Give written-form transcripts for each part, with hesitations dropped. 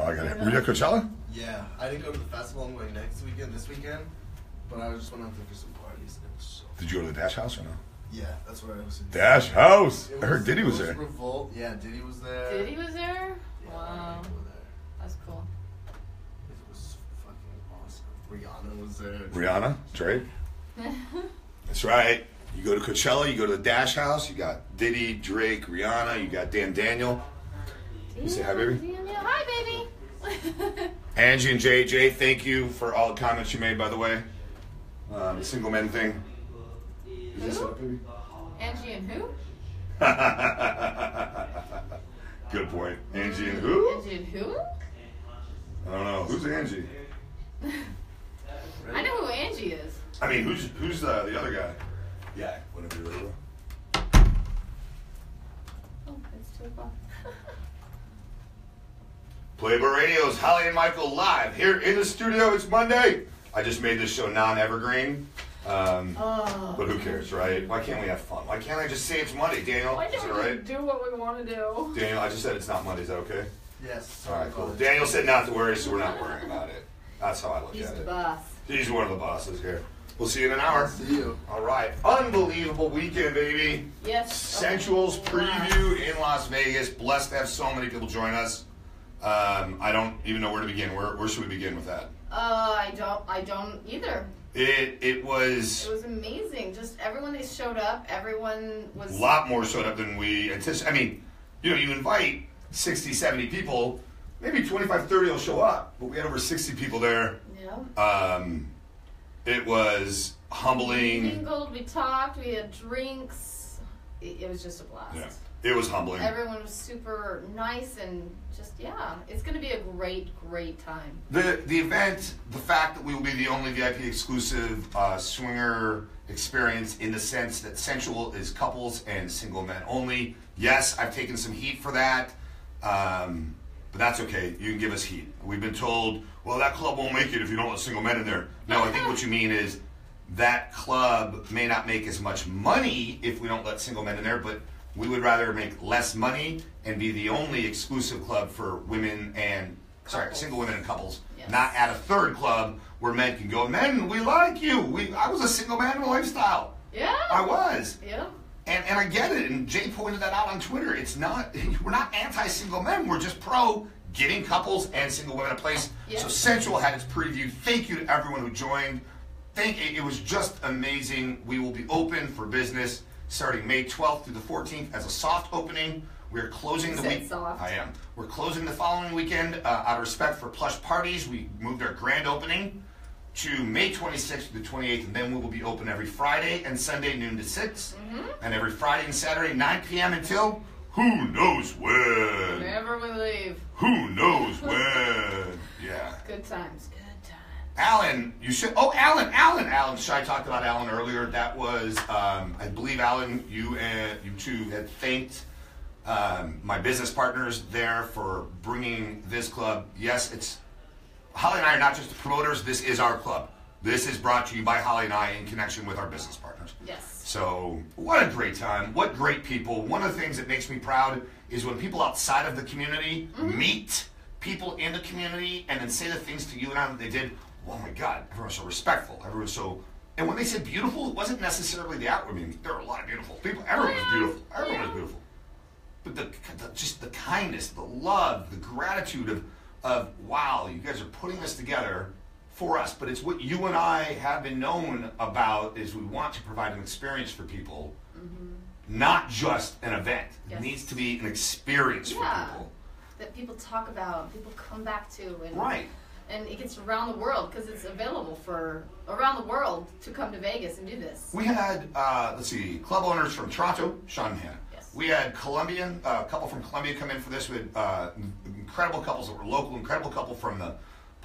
I got it. Were you at Coachella? Yeah, I didn't go to the festival. I'm going this weekend. But I just went out there for some parties. It was so Did you go to the Dash House or no? Yeah, that's where I was. Dash House. I heard Diddy was there. Revolt. Yeah, Diddy was there. Diddy was there? Yeah, Wow. That's cool. It was fucking awesome. Rihanna was there. Rihanna? Drake? That's right. You go to Coachella, you go to the Dash House, you got Diddy, Drake, Rihanna, you got Dan Daniel. You say hi, baby? Daniel. Hi, baby. Angie and JJ, thank you for all the comments you made, by the way. The single men thing. Is this Who? up, baby? Angie and who? Good point. Angie and who? Angie and who? I don't know. Who's Angie? I know who Angie is. I mean, who's the other guy? Yeah, whatever you're ready for. Oh, it's 2 o'clock. Playboy Radio's Holly and Michael live here in the studio. It's Monday. I just made this show non-evergreen. But who cares, right? Why can't we have fun? Why can't I just say it's Monday, Daniel? Why Is it don't all we right? do what we want to do? Daniel, I just said it's not Monday. Is that okay? Yes. All right, cool. Daniel said not to worry, so we're not worrying about it. That's how I look He's at the it. boss. He's one of the bosses here. We'll see you in an hour. See you. All right. Unbelievable weekend, baby. Yes. Sensuals preview in Las Vegas. Blessed to have so many people join us. I don't even know where to begin. Where should we begin with that? I don't either. It was It was amazing. Just everyone that showed up, everyone was. a lot more showed up than we anticipated. I mean, you invite 60, 70 people, maybe 25, 30 will show up, but we had over 60 people there. Yeah. It was We humbling. mingled, we talked, we had drinks. It was just a blast. Yeah, it was humbling. Everyone was super nice and just, yeah, it's going to be a great, great time. The event, the fact that we will be the only VIP exclusive swinger experience in the sense that Sensual is couples and single men only. Yes, I've taken some heat for that, but that's okay. You can give us heat. We've been told, well, that club won't make it if you don't let single men in there. No, I think what you mean is that club may not make as much money if we don't let single men in there, but we would rather make less money and be the only exclusive club for women and, single women and couples. Yes. Not at a third club where men can go, men, we like you. I was a single man in a lifestyle. Yeah. I was. Yeah. And I get it, and Jay pointed that out on Twitter. We're not anti-single men, we're just pro giving couples and single women a place. Yes. So Sensual had its preview. Thank you to everyone who joined. It was just amazing. We will be open for business starting May 12th through the 14th as a soft opening. We're closing the week. Soft. I am. We're closing the following weekend out of respect for plush parties. We moved our grand opening to May 26th to the 28th, and then we will be open every Friday and Sunday noon to 6, and every Friday and Saturday 9 p.m. until who knows when. Whenever we leave. Who knows when? Yeah. Good times. Good times. Alan, you should. Oh, Alan. I talked about Alan earlier. That was, I believe, Alan, you two had thanked my business partners there for bringing this club. Yes, Holly and I are not just the promoters. This is our club. This is brought to you by Holly and I in connection with our business partners. Yes. So, what a great time. What great people. One of the things that makes me proud is when people outside of the community meet people in the community and then say the things to you and I that they did. Oh my God, everyone's so respectful. Everyone's so... And when they said beautiful, it wasn't necessarily the outward. I mean, there were a lot of beautiful people. Everyone was beautiful. Everyone was beautiful. But just the kindness, the love, the gratitude of wow, you guys are putting this together for us. But it's what you and I have been known about is we want to provide an experience for people, not just an event. Yes. It needs to be an experience for Yeah. people. That people talk about, people come back to. And, Right. And it gets around the world because it's available for around the world to come to Vegas and do this. We had, club owners from Toronto, Sean and Hannah. Yes. We had a couple from Colombia come in for this. We had incredible couples that were local, incredible couple from the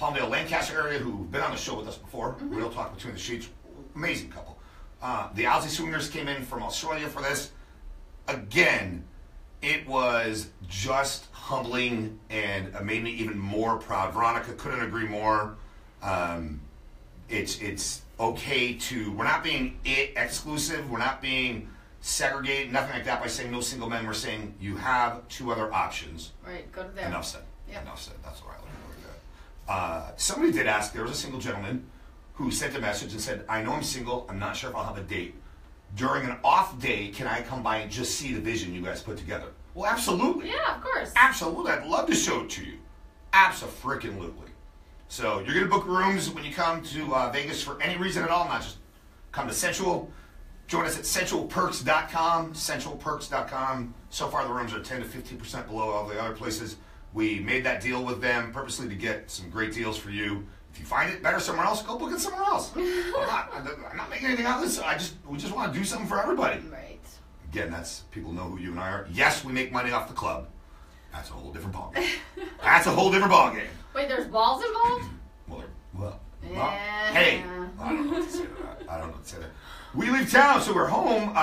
Palmdale, Lancaster area who've been on the show with us before. Real Talk Between the Sheets. Amazing couple. The Aussie Swingers came in from Australia for this. Again, it was just humbling and made me even more proud. Veronica couldn't agree more. It's okay to, we're not being exclusive, we're not being segregated, nothing like that by saying no single men. We're saying you have two other options. Right, go to there. Enough said. Yep. Enough said. That's what I like. Somebody did ask, there was a single gentleman who sent a message and said, I know I'm single, I'm not sure if I'll have a date. During an off day, can I come by and just see the vision you guys put together? Well, absolutely. Yeah, of course. Absolutely. I'd love to show it to you. Abso-freaking-lutely. So you're going to book rooms when you come to Vegas for any reason at all, not just come to Sensual. Join us at sensualperks.com, sensualperks.com. So far the rooms are 10 to 15% below all the other places. We made that deal with them purposely to get some great deals for you. If you find it better somewhere else, go book it somewhere else. I'm not making anything out of this. We just want to do something for everybody. Right. Again, that's people know who you and I are. Yes, we make money off the club. That's a whole different ballgame. That's a whole different ballgame. Wait, there's balls involved? Well, Yeah. hey, I don't know what to say to that. We leave town, so we're home.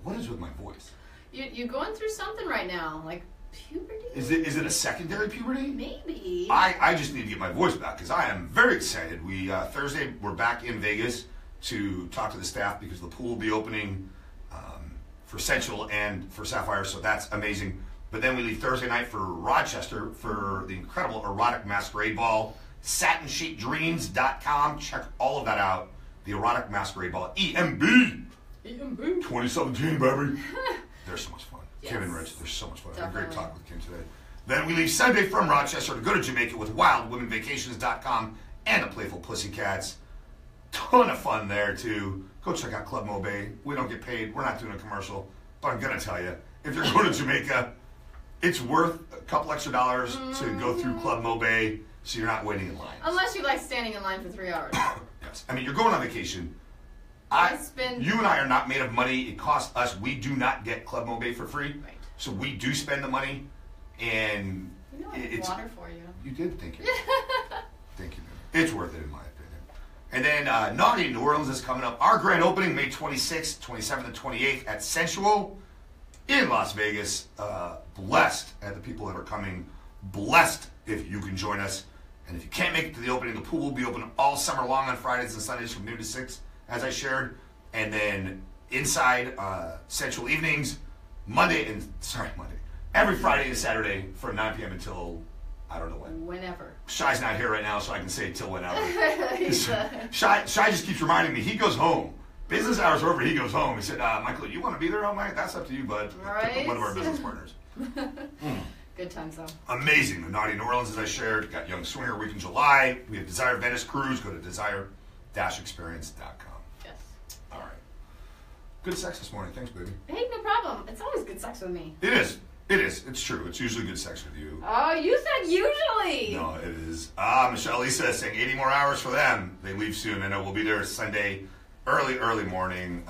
What is with my voice? You're going through something right now, like puberty? Is it a secondary puberty? Maybe. I just need to get my voice back because I am very excited. We Thursday we're back in Vegas to talk to the staff because the pool will be opening for Sensual and for Sapphire, so that's amazing. But then we leave Thursday night for Rochester for the incredible Erotic Masquerade Ball. SatinSheetDreams.com. Check all of that out. The Erotic Masquerade Ball. EMB 2017, baby. They're so much fun. Yes. Kim and Rich, they're so much fun. I had a great Definitely. talk with Kim today. Then we leave Sunday from Rochester to go to Jamaica with WildWomenVacations.com and the Playful Pussycats. Ton of fun there, too. Go check out Club Mobay. We don't get paid. We're not doing a commercial. But I'm going to tell you, if you're going to Jamaica, it's worth a couple extra dollars to go through Club Mobay so you're not waiting in line. Unless you like standing in line for 3 hours. Yes. I mean, you're going on vacation. You and I are not made of money. It costs us. We do not get Club Mobay for free. Right. So we do spend the money. And You know I have it's... water for you. You did? Thank you. Thank you. It's worth it in my opinion. And then Naughty New Orleans is coming up. Our grand opening, May 26th, 27th, and 28th at Sensual in Las Vegas. Blessed at the people that are coming. Blessed if you can join us. And if you can't make it to the opening, the pool will be open all summer long on Fridays and Sundays from noon to 6, as I shared. And then inside Sensual evenings, Monday. Every Friday and Saturday from 9 p.m. until, I don't know when. Whenever. Shy's not here right now, so I can say till whenever. He's, Shy just keeps reminding me, he goes home. Business hours are over, he goes home. He said, Michael, you want to be there all night? That's up to you, bud. Right. One of our business partners. Good times, though. Amazing. The Naughty New Orleans, as I shared. Got Young Swinger Week in July. We have Desire Venice Cruise. Go to desire-experience.com. Yes. All right. Good sex this morning. Thanks, baby. Hey, no problem. It's always good sex with me. It is. It is. It's true. It's usually good sex with you. Oh, you said usually. No, it is. Michelle Lisa is saying 80 more hours for them. They leave soon. I know we'll be there Sunday, early morning.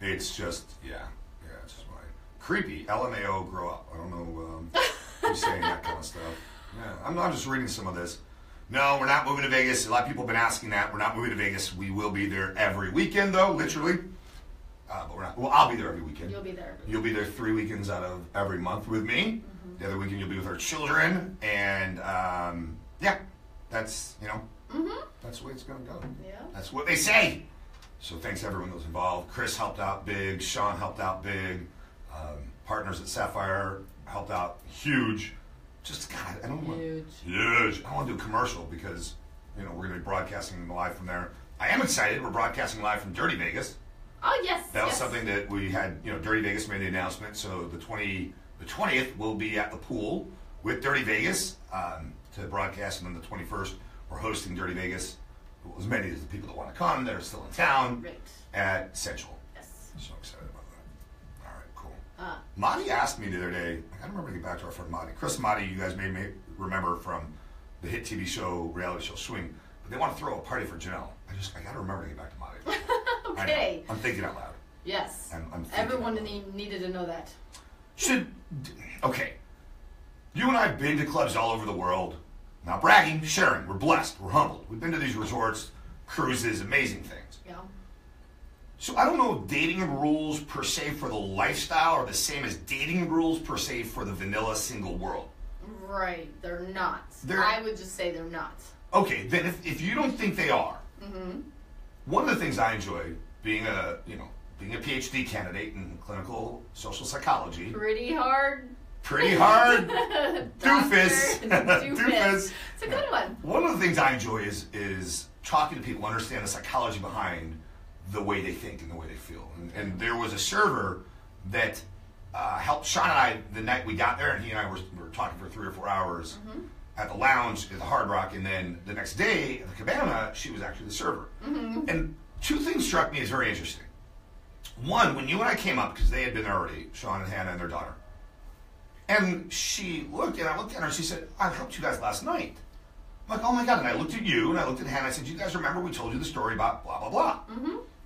It's just, it's just fine. Creepy. LMAO, grow up. I don't know who's saying that kind of stuff. Yeah, I'm just reading some of this. No, we're not moving to Vegas. A lot of people have been asking that. We're not moving to Vegas. We will be there every weekend, though, literally. But we're not. Well, I'll be there every weekend. You'll be there. You'll be there 3 weekends out of every month with me. Mm-hmm. The other weekend you'll be with our children, and that's that's the way it's gonna go. Yeah. That's what they say. So thanks to everyone that was involved. Chris helped out big. Sean helped out big. Partners at Sapphire helped out huge. Just God, I don't know. Huge. I don't want to do a commercial because we're gonna be broadcasting live from there. I am excited. We're broadcasting live from Dirty Vegas. Oh, yes. That was something that we had, Dirty Vegas made the announcement. So the 20th we'll be at the pool with Dirty Vegas to broadcast, and then the 21st we're hosting Dirty Vegas. As many as the people that want to come that are still in town Right. at Central. Yes. So excited about that. All right, cool. Madi asked me the other day, I gotta remember to get back to our friend Madi. Chris Madi, you guys may remember from the hit TV show, reality show Swing. But they want to throw a party for Janelle. I gotta remember to get back to Madi. Okay. I'm thinking out loud. Yes. I'm thinking Everyone out loud. needed to know that. Okay. You and I have been to clubs all over the world. Not bragging, sharing. We're blessed. We're humbled. We've been to these resorts, cruises, amazing things. Yeah. So I don't know if dating rules per se for the lifestyle are the same as dating rules per se for the vanilla single world. Right. They're not. They're- I would just say they're not. Okay, then if you don't think they are, Mm-hmm. one of the things I enjoy being a PhD candidate in clinical social psychology. Pretty hard Pretty hard. Doctor Doofus. Doofus. It's a good one. One of the things I enjoy is talking to people, understand the psychology behind the way they think and the way they feel. And there was a server that helped Sean and I the night we got there, and he and I were talking for 3 or 4 hours at the lounge at the Hard Rock, and then the next day at the Cabana, she was actually the server. And 2 things struck me as very interesting. One, when you and I came up, because they had been there already, Sean and Hannah and their daughter, and she looked, and I looked at her, and she said, I helped you guys last night. I'm like, oh my God. And I looked at you, and I looked at Hannah, and I said, you guys remember we told you the story about blah, blah, blah.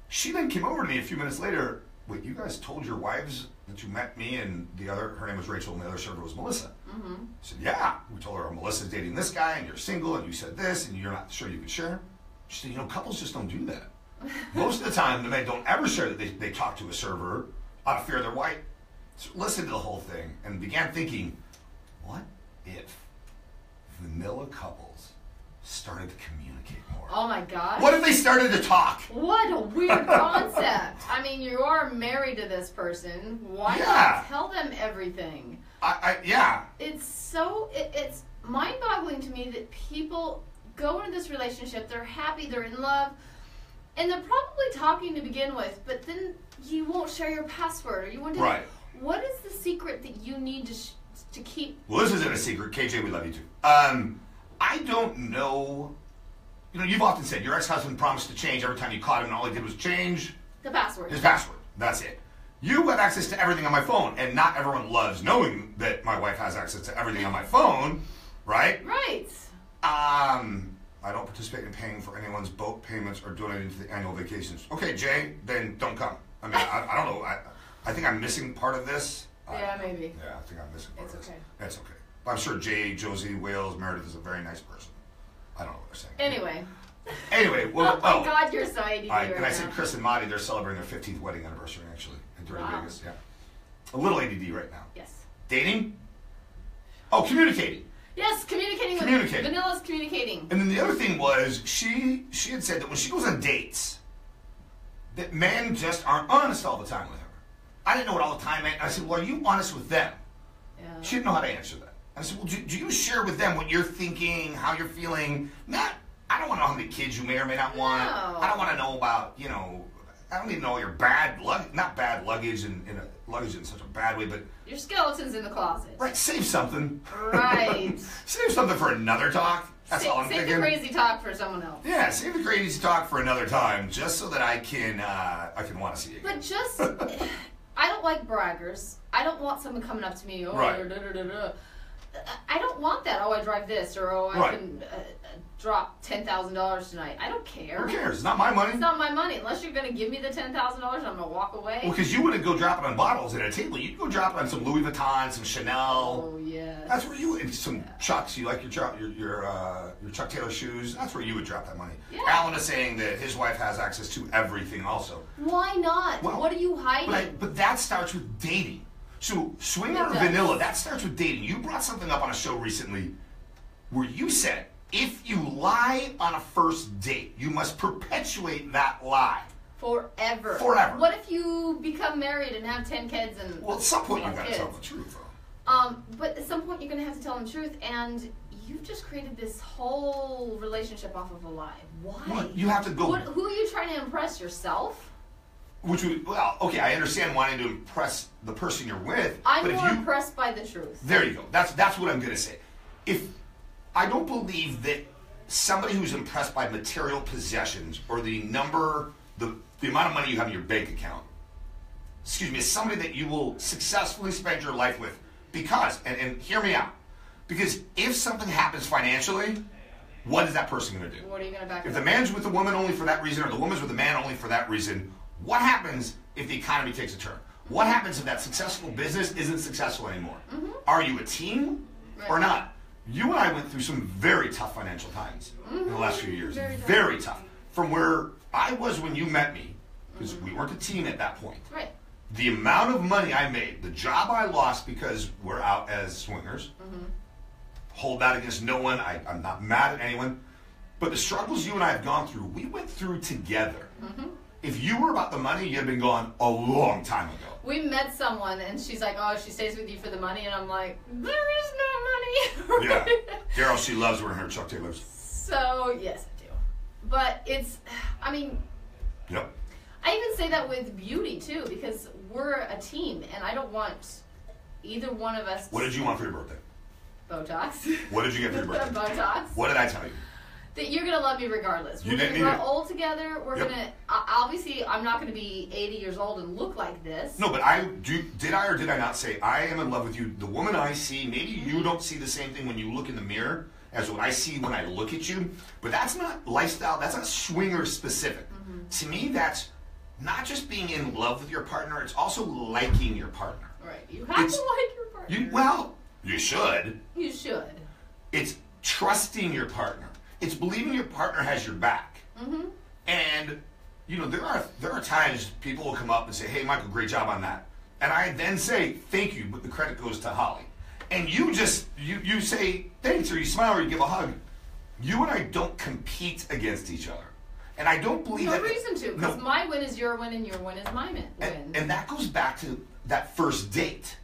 She then came over to me a few minutes later, wait, you guys told your wives that you met me and the other, her name was Rachel, and the other server was Melissa. I said, yeah. We told her, Melissa's dating this guy, and you're single, and you said this, and you're not sure you can share. She said, you know, couples just don't do that. Most of the time, the men don't ever share that they talk to a server out of fear they're white. So listened to the whole thing and began thinking, what if vanilla couples started to communicate more? Oh my gosh. What if they started to talk? What a weird concept. I mean, you are married to this person. Why not tell them everything? Yeah. It's so, it's mind-boggling to me that people go into this relationship, they're happy, they're in love, and they're probably talking to begin with, but then you won't share your password, or you won't do Right. What is the secret that you need to keep? Well, this isn't a secret. KJ, we love you too. I don't know. You know, you've often said your ex-husband promised to change every time you caught him, and all he did was change The password. his password. That's it. You have access to everything on my phone, and not everyone loves knowing that my wife has access to everything on my phone, right? Right. I don't participate in paying for anyone's boat payments or donating to the annual vacations. Okay, Jay, then don't come. I mean, I don't know. I think I'm missing part of this. Yeah, maybe. Yeah, I think I'm missing part of this. okay. That's okay. But I'm sure Jay, Josie, Wales, Meredith is a very nice person. I don't know what they're saying. Anyway. Well, oh my God, you're so ADD right and I now. said Chris and Marty, they're celebrating their 15th wedding anniversary, actually, during Wow. Vegas. Yeah. A little ADD right now. Yes. Dating? Oh, communicating. Yes, communicating. Vanilla's communicating. And then the other thing was, she had said that when she goes on dates, that men just aren't honest all the time with her. I didn't know what all the time meant. I said, well, are you honest with them? Yeah. She didn't know how to answer that. I said, well, do you share with them what you're thinking, how you're feeling? I don't want to know how many kids you may or may not want. No. I don't want to know about, I don't even know your bad luggage, not bad luggage luggage in such a bad way, but Your skeleton's in the closet. right, save something. Right. Save something for another talk. That's all I'm Save thinking. the crazy talk for someone else. Yeah, save the crazy talk for another time, just so that I can want to see you again. But just, I don't like braggers. I don't want someone coming up to me, Right. I don't want that. Oh, I drive this, or I Right. can drop $10,000 tonight. I don't care. Who cares? It's not my money. It's not my money. Unless you're going to give me the $10,000, I'm going to walk away. Well, because you wouldn't go drop it on bottles at a table. You'd go drop it on some Louis Vuitton, some Chanel. Oh, yes. That's where you would. Some Chucks. You like your Chuck Taylor shoes. That's where you would drop that money. Yeah. Alan is saying that his wife has access to everything also. Why not? Well, what are you hiding? But that starts with dating. So swinger or It does. vanilla, that starts with dating. You brought something up on a show recently where you said, if you lie on a first date, you must perpetuate that lie. Forever. Forever. What if you become married and have 10 kids and Well, at some point you 12 gotta kids? tell the truth, though. But at some point you're gonna have to tell them the truth, and you've just created this whole relationship off of a lie. Why? Well, you have to go. Who are you trying to impress? Yourself? Okay, I understand wanting to impress the person you're with, I'm but if more you impressed by the truth. there you go. That's what I'm gonna say. If I don't believe that somebody who's impressed by material possessions or the amount of money you have in your bank account, is somebody that you will successfully spend your life with. Because, and hear me out, because if something happens financially, what is that person going to do? What are you gonna back If up? the man's with the woman only for that reason, or the woman's with the man only for that reason, what happens if the economy takes a turn? What happens if that successful business isn't successful anymore? Are you a team or Right. not? You and I went through some very tough financial times in the last few years. Very tough. Tough. From where I was when you met me, because we weren't a team at that point. Right. The amount of money I made, the job I lost because we're out as swingers, hold that against no one. I'm not mad at anyone. But the struggles you and I have gone through, we went through together. If you were about the money, you'd have been gone a long time ago. We met someone, and she's like, "Oh, she stays with you for the money," and I'm like, "There is no money." Yeah. Daryl, she loves wearing her Chuck Taylors. So yes, I do. But it's, I mean, Yep. I even say that with beauty too, because we're a team, and I don't want either one of us. What did you want for your birthday? Botox. What did you get for your birthday? Botox. What did I tell you? That you're gonna love me regardless. You We're didn't gonna need grow it. old together. We're Yep. gonna obviously. I'm not gonna be 80 years old and look like this. No, but did I or did I not say I am in love with you? The woman I see, maybe you don't see the same thing when you look in the mirror as what I see when I look at you. But that's not lifestyle. That's not swinger specific. To me, that's not just being in love with your partner. It's also liking your partner. Right. You have It's- to like your partner. Well, you should. You should. It's trusting your partner. It's believing your partner has your back. Mm-hmm. And you know, there are times people will come up and say, "Hey, Michael, great job on that," and I then say, "Thank you," but the credit goes to Holly. And you just you say thanks, or you smile, or you give a hug. You and I don't compete against each other, and I don't believe No that. reason to, because No. my win is your win, and your win is my win. And that goes back to that first date.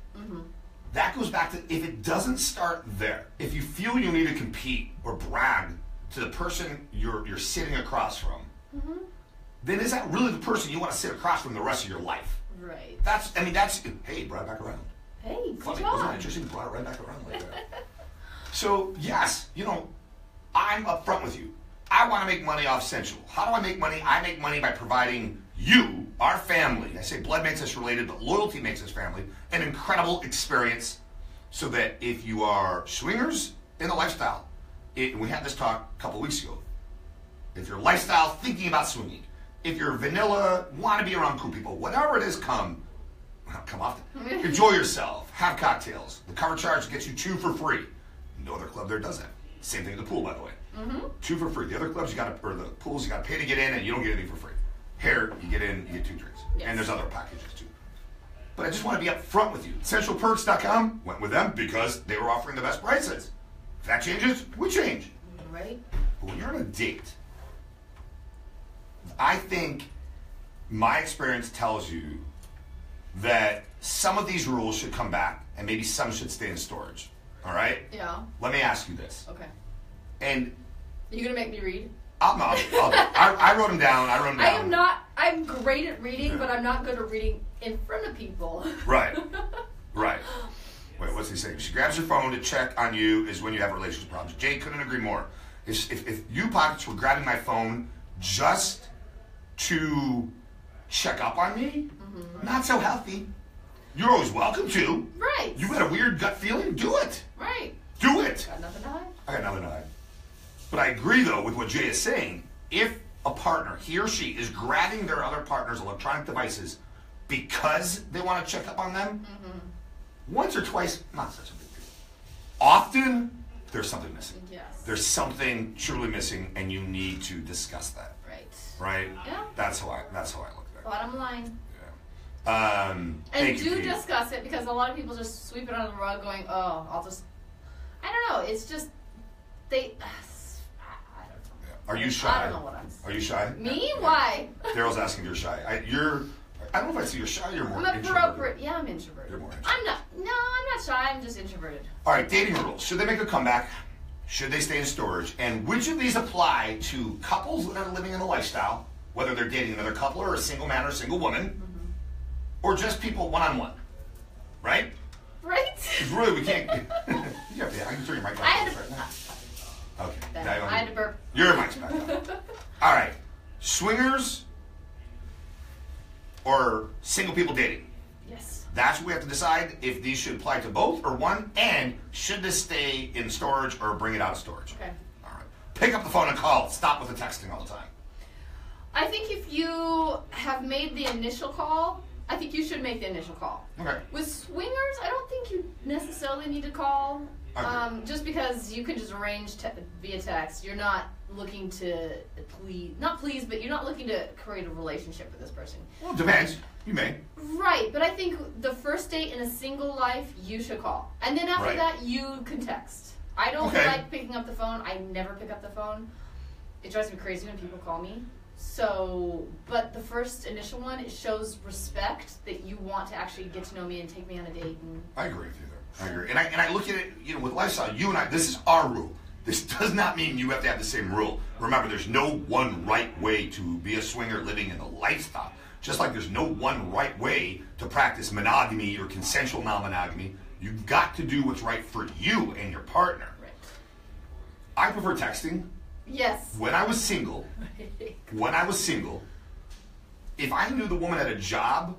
That goes back to if it doesn't start there, if you feel you need to compete or brag to the person you're sitting across from, then is that really the person you want to sit across from the rest of your life? Right. That's hey, brought it back around. Hey, good Funny, wasn't it job. interesting? Brought it right back around like that. So yes, you know, I'm upfront with you. I want to make money off Sensual. How do I make money? I make money by providing you, our family, I say blood makes us related, but loyalty makes us family, an incredible experience so that if you are swingers in the lifestyle, we had this talk a couple weeks ago. If you're lifestyle thinking about swinging, if you're vanilla, want to be around cool people, whatever it is, come often. Enjoy yourself. Have cocktails. The cover charge gets you 2 for free. No other club there does that. Same thing at the pool, by the way. 2 for free. The other clubs or the pools you got to pay to get in, and you don't get anything for free. Here, you get in, you get 2 drinks, Yes. and there's other packages too. But I just want to be upfront with you. SensualPerks.com went with them because they were offering the best prices. If that changes, we change. Right? But when you're on a date, I think my experience tells you that some of these rules should come back and maybe some should stay in storage. All right? Yeah. Let me ask you this. Okay. And Are you gonna make me read? I wrote them down. I wrote them down. I'm great at reading, Yeah. but I'm not good at reading in front of people. Right. Right. Wait, what's he saying? She grabs her phone to check on you is when you have relationship problems. Jay couldn't agree more. If you pockets were grabbing my phone just to check up on me, not so healthy. You're always welcome to. Right. You got a weird gut feeling? Do it. Right. Do it. Got nothing to hide. I got nothing to hide. But I agree, though, with what Jay is saying. If a partner, he or she, is grabbing their other partner's electronic devices because they want to check up on them, once or twice, not such a big deal. Often, there's something missing. Yes. There's something truly missing, and you need to discuss that. Right. Right? Yeah. That's how I look at it. Bottom line. Yeah. And Thank you, do Pete. discuss it, because a lot of people just sweep it under the rug going, oh, I'll just, I don't know, it's just, they, I don't know. Yeah. Are you shy? I don't know what I'm saying. Are you shy? Me? Yeah. Why? Daryl's asking if you're shy. I don't know if I see you're shy. You're more I'm introverted. appropriate. Yeah, I'm introverted. You're more I'm not shy, I'm just introverted. All right, dating rules. Should they make a comeback? Should they stay in storage? And which of these apply to couples that are living in a lifestyle, whether they're dating another couple or a single man or a single woman, or just people one-on-one? Right? Right? 'Cause really, we can't. Yeah, I can turn your mic I had off to, right now. Okay. I Now you don't had need- to burp. Your mic's back on. All right. Swingers or single people dating? Yes. That's what we have to decide if these should apply to both or one, and should this stay in storage or bring it out of storage? Okay. All right. Pick up the phone and call. Stop with the texting all the time. I think if you have made the initial call, I think you should make the initial call. Okay. With swingers, I don't think you necessarily need to call. Okay. Just because you can just arrange via text. You're not looking to not please, but you're not looking to create a relationship with this person. Well, it depends. You may. Right, but I think the first date in a single life, you should call. And then after Right. that, you can text. I don't Okay. like picking up the phone. I never pick up the phone. It drives me crazy when people call me. So, but the first initial one, it shows respect that you want to actually get to know me and take me on a date. And I agree with you there. I agree. And I look at it, with lifestyle, you and I, this is our rule. This does not mean you have to have the same rule. Remember, there's no one right way to be a swinger living in the lifestyle. Just like there's no one right way to practice monogamy or consensual non-monogamy. You've got to do what's right for you and your partner. right. I prefer texting. Yes. When I was single, if I knew the woman had a job,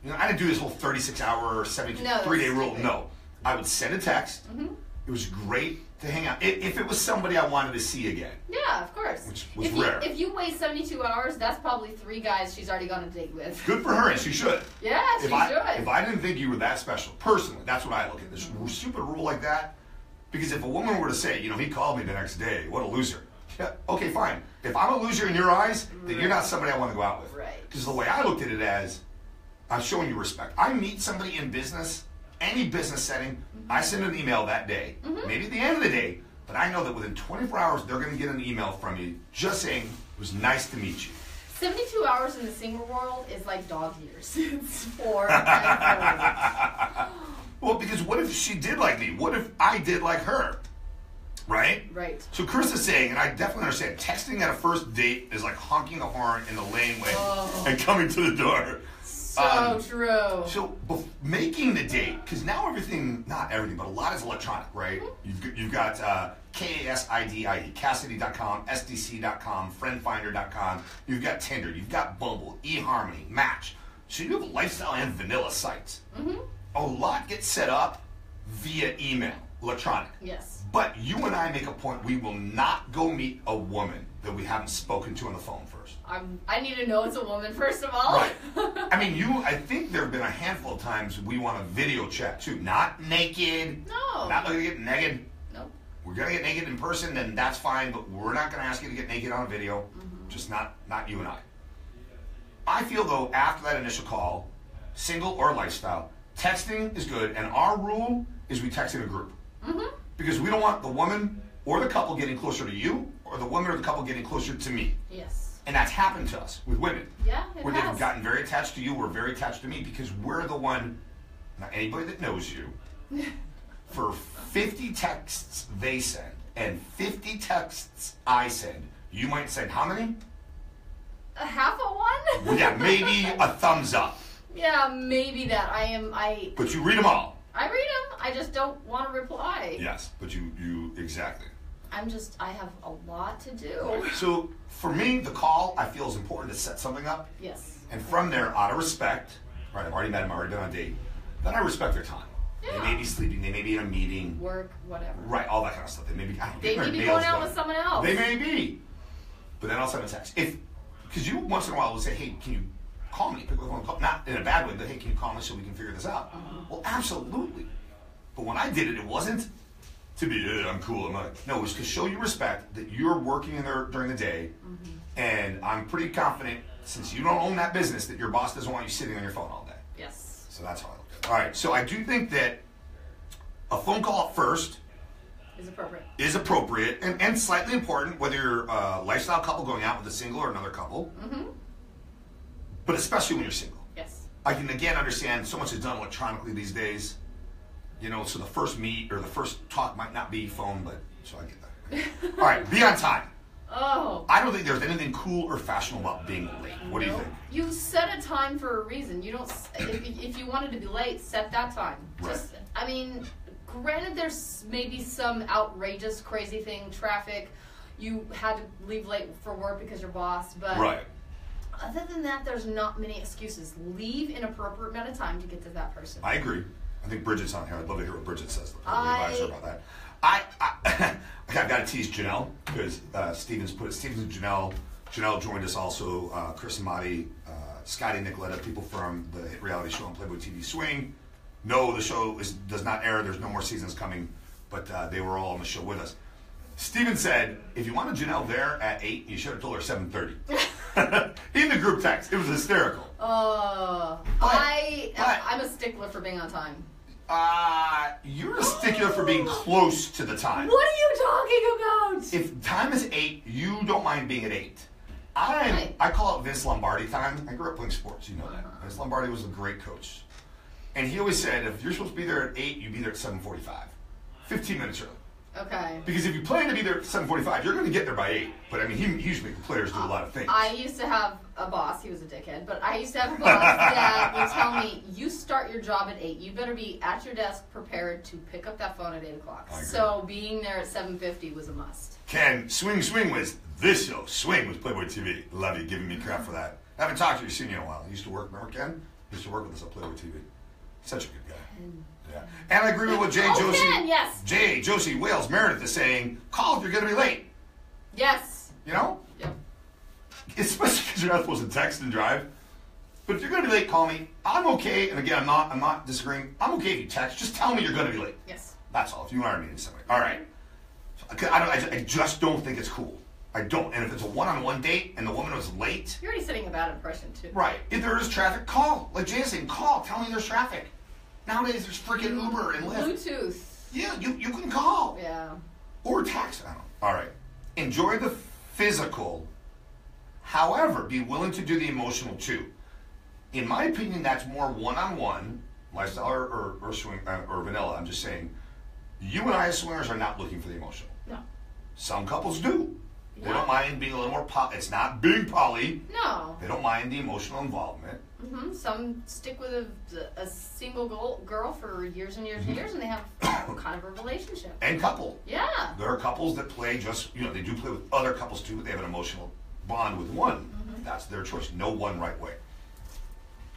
I didn't do this whole 36-hour or 73-day rule. stupid. No. I would send a text. Mm-hmm. It was great to hang out. If it was somebody I wanted to see again. Yeah, of course. Which was if rare. if you wait 72 hours, that's probably 3 guys she's already gone on a date with. Good for her, and she should. Yeah, she should. If I didn't think you were that special, personally, that's what I look at. This stupid rule like that. Because if a woman were to say, he called me the next day, what a loser. Yeah, okay, fine. If I'm a loser in your eyes, then you're not somebody I want to go out with. Right. Because the way I looked at it as, I'm showing you respect. I meet somebody in business, any business setting, I send an email that day, maybe at the end of the day, but I know that within 24 hours, they're going to get an email from you just saying, it was nice to meet you. 72 hours in the single world is like dog years. It's 4 and 4. Well, because what if she did like me? What if I did like her? Right? Right. So Chris is saying, and I definitely understand, texting at a first date is like honking the horn in the laneway and coming to the door. So true. So making the date, because now everything, not everything, but a lot is electronic, right? You've got KASIDIE, Cassidy.com, SDC.com, FriendFinder.com. You've got Tinder. You've got Bumble, eHarmony, Match. So you have lifestyle and vanilla sites. A lot gets set up via email, electronic. Yes. But you and I make a point, we will not go meet a woman that we haven't spoken to on the phone first. I need to know it's a woman, first of all. Right. I mean, I think there have been a handful of times we want a video chat too. Not naked. No. Not going to get naked. Nope. We're going to get naked in person, then that's fine, but we're not going to ask you to get naked on a video. Just not you and I. I feel, though, after that initial call, single or lifestyle, texting is good, and our rule is we text in a group. Because we don't want the woman or the couple getting closer to you, or the woman or the couple getting closer to me. Yes. And that's happened to us with women. Yeah, it where has. they've gotten very attached to you or very attached to me because we're the one, not anybody that knows you, for 50 texts they send and 50 texts I send, you might send how many? A half a one? Yeah, maybe a thumbs up. Yeah, maybe that. But you read them all. I read them. I just don't want to reply. Yes, but you exactly. I have a lot to do. So for me, the call I feel is important to set something up. Yes. And from there, out of respect, right, I've already met them, I've already been on a date, then I respect their time. Yeah. They may be sleeping, they may be in a meeting. Work, whatever. Right, all that kind of stuff. They may be, They may be going out with someone else. They may be. But then I'll send a text. Because you once in a while will say, hey, can you call me? Pick up the phone, not in a bad way, but hey, can you call me so we can figure this out? Well, absolutely. But when I did it, it wasn't to be, I'm cool, I'm not. No, it was to show you respect that you're working in there during the day, and I'm pretty confident, since you don't own that business, that your boss doesn't want you sitting on your phone all day. Yes. So that's how I look at it. All right, so I do think that a phone call at first Is appropriate. And slightly important, whether you're a lifestyle couple going out with a single or another couple, but especially when you're single. Yes. I can again understand so much is done electronically these days. So the first meet or the first talk might not be phone, but so I get that. All right, be on time. Oh. I don't think there's anything cool or fashionable about being late. What do you think? You set a time for a reason. You don't. If you wanted to be late, set that time. Right. Granted, there's maybe some outrageous, crazy thing, traffic. You had to leave late for work because your boss, but Right. other than that, there's not many excuses. Leave in appropriate amount of time to get to that person. I agree. I think Bridget's on here. I'd love to hear what Bridget says. I- Advise her about that. I've got to tease Janelle because Steven's and Janelle. Janelle joined us also. Chris Amati, Scotty Nicoletta, people from the hit reality show on Playboy TV Swing. No, the show does not air. There's no more seasons coming, but they were all on the show with us. Steven said, if you wanted Janelle there at 8, you should have told her 7:30. In the group text. It was hysterical. I'm a stickler for being on time. You're a stickler for being close to the time. What are you talking about? If time is 8, you don't mind being at 8. I call it Vince Lombardi time. I grew up playing sports, you know that. Vince Lombardi was a great coach. And he always said, if you're supposed to be there at 8, you be there at 7:45. 15 minutes early. Okay. Because if you plan to be there at 7:45, you're going to get there by 8. But I mean, he usually makes the players do a lot of things. I used to have a boss. He was a dickhead, but I used to have a boss that would tell me, "You start your job at 8. You better be at your desk, prepared to pick up that phone at 8 o'clock." So being there at 7:50 was a must. Ken, Swing was this show. Swing was Playboy TV. Love you giving me crap for that. I haven't talked to you, seen you in a while. He used to work. Remember Ken? He used to work with us on Playboy TV. Such a good guy. Yeah. And I agree with what Ken, yes. Josie Wales Meredith is saying. Call if you're going to be late. Yes. You know? Yep. Especially because you're not supposed to text and drive. But if you're going to be late, call me. I'm okay. And again, I'm not disagreeing. I'm okay if you text. Just tell me you're going to be late. Yes. That's all. If you are meeting somebody. All right. I just don't think it's cool. I don't. And if it's a one-on-one date and the woman was late. You're already setting a bad impression, too. Right. If there is traffic, call. Like Jay's saying, call. Tell me there's traffic. Nowadays, there's freaking Uber and Lyft. Bluetooth. Yeah, you can call. Yeah. Or text. I don't know. All right. Enjoy the physical. However, be willing to do the emotional, too. In my opinion, that's more one-on-one, lifestyle or swing or vanilla. I'm just saying, you and I as swingers are not looking for the emotional. No. Some couples do. Yeah. They don't mind being a little more it's not being poly. No. They don't mind the emotional involvement. Mm-hmm. Some stick with a single girl for years and years and years, and they have kind of a relationship. And couple. Yeah. There are couples that play just, they do play with other couples too, but they have an emotional bond with one. Mm-hmm. That's their choice. No one right way.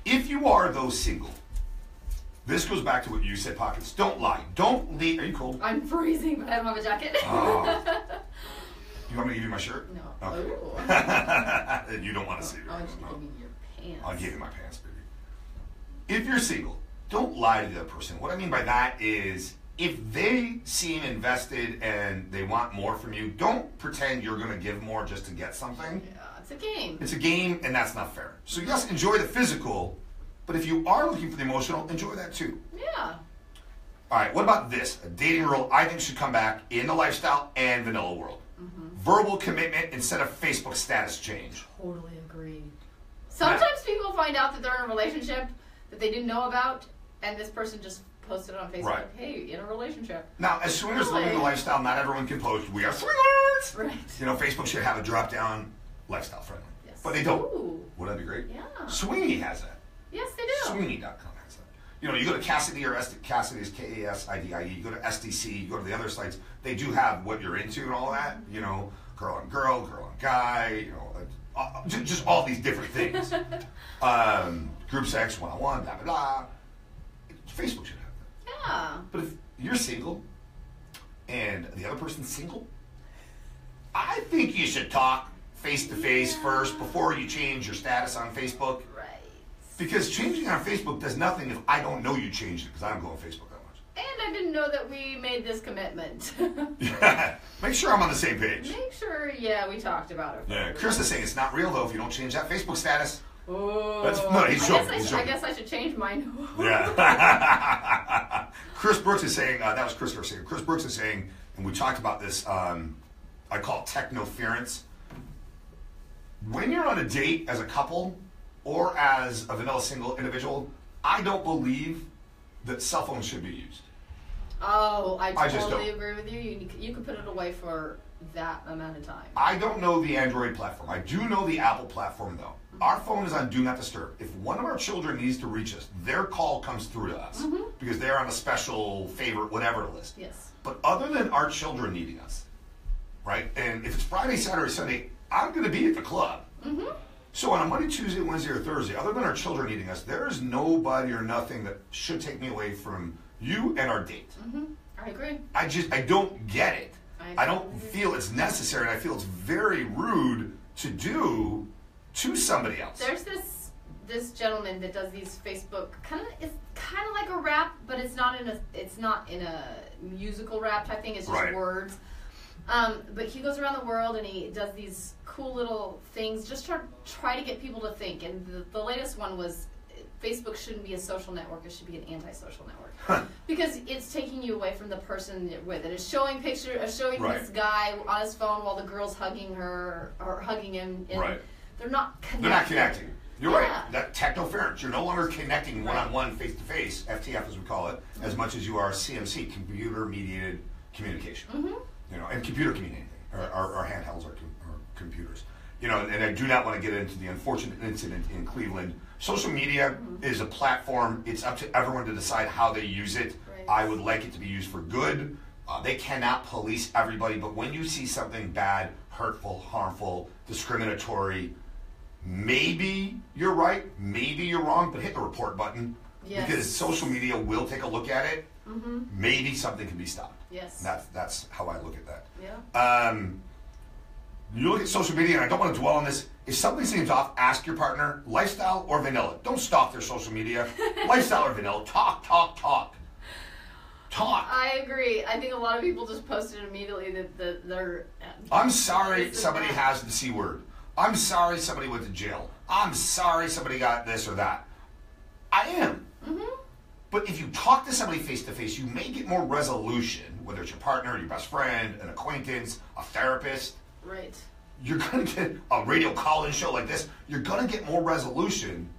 If you are, though, single, this goes back to what you said, Pockets. Don't lie. Don't leave. Are you cold? I'm freezing, but I don't have a jacket. You want me to give you my shirt? No. Okay. You don't want to see it. I want you to give me your pants. I'll give you my pants, baby. If you're single, don't lie to the other person. What I mean by that is, if they seem invested and they want more from you, don't pretend you're going to give more just to get something. Yeah, it's a game. It's a game, and that's not fair. So yes, enjoy the physical, but if you are looking for the emotional, enjoy that too. Yeah. All right, what about this? A dating rule I think should come back in the lifestyle and vanilla world. Verbal commitment instead of Facebook status change. Totally agree. Sometimes people find out that they're in a relationship that they didn't know about, and this person just posted on Facebook, Right. "Hey, in a relationship." Now, as swingers living the lifestyle, not everyone can post, "We are swingers!" Right. Facebook should have a drop-down lifestyle friendly. Yes. But they don't. Ooh. Wouldn't that be great? Yeah. Sweeney has that. Yes, they do. Sweeney.com has that. You go to Cassidy or Cassidy is Kasidie. You go to SDC, you go to the other sites. They do have what you're into and all that. Girl on girl, girl on guy. Just all these different things. Group sex, one-on-one, blah blah blah. Facebook should have that. Yeah. But if you're single and the other person's single, I think you should talk face-to-face first before you change your status on Facebook. Right. Because changing on Facebook does nothing if I don't know you changed it, because I don't go on Facebook that much. And I didn't know that we made this commitment. Make sure I'm on the same page. Make sure, we talked about it. Yeah, Chris is saying it's not real, though, if you don't change that Facebook status. Oh. He's joking. I guess I should change mine. Yeah. Chris Brooks is saying, that was Chris saying. Chris Brooks is saying, and we talked about this, I call it technoference. When you're on a date as a couple or as a vanilla single individual, I don't believe that cell phones should be used. Oh, I just totally don't. agree with you. You can put it away for that amount of time. I don't know the Android platform. I do know the Apple platform, though. Our phone is on Do Not Disturb. If one of our children needs to reach us, their call comes through to us because they're on a special favorite whatever list. Yes. But other than our children needing us, right? And if it's Friday, Saturday, Sunday, I'm going to be at the club. Mm-hmm. So on a Monday, Tuesday, Wednesday, or Thursday, other than our children needing us, there is nobody or nothing that should take me away from you and our date. Mm-hmm. I agree. I don't get it. I don't agree. feel it's necessary, and I feel it's very rude to do to somebody else. There's this gentleman that does these Facebook it's kind of like a rap, but it's not in a musical rap type thing. It's just Right. words. But he goes around the world and he does these cool little things just try to get people to think. And the latest one was Facebook shouldn't be a social network. It should be an anti-social network because it's taking you away from the person you're with. It is showing showing Right. this guy on his phone while the girl's hugging her or hugging him. And Right. They're not connecting. They're not connecting. You're Yeah. right. That technoference. You're no longer connecting one-on-one, face-to-face, FTF as we call it, as much as you are CMC, computer-mediated communication. You know, and computer can mean anything. Our handhelds or computers. You know, and I do not want to get into the unfortunate incident in Cleveland. Social media is a platform. It's up to everyone to decide how they use it. Right. I would like it to be used for good. They cannot police everybody, but when you see something bad, hurtful, harmful, discriminatory, maybe you're right, maybe you're wrong, but hit the report button. Yes. Because social media will take a look at it. Maybe something can be stopped. Yes. That's how I look at that. Yeah. You look at social media, and I don't want to dwell on this. If something seems off, ask your partner, lifestyle or vanilla. Don't stalk their social media. Lifestyle or vanilla. Talk. I agree. I think a lot of people just posted immediately that they're. I'm sorry This is somebody bad. has the C word. I'm sorry somebody went to jail. I'm sorry somebody got this or that. I am. But if you talk to somebody face to face, you may get more resolution, whether it's your partner, your best friend, an acquaintance, a therapist. Right. You're going to get a radio call-in show like this. You're going to get more resolution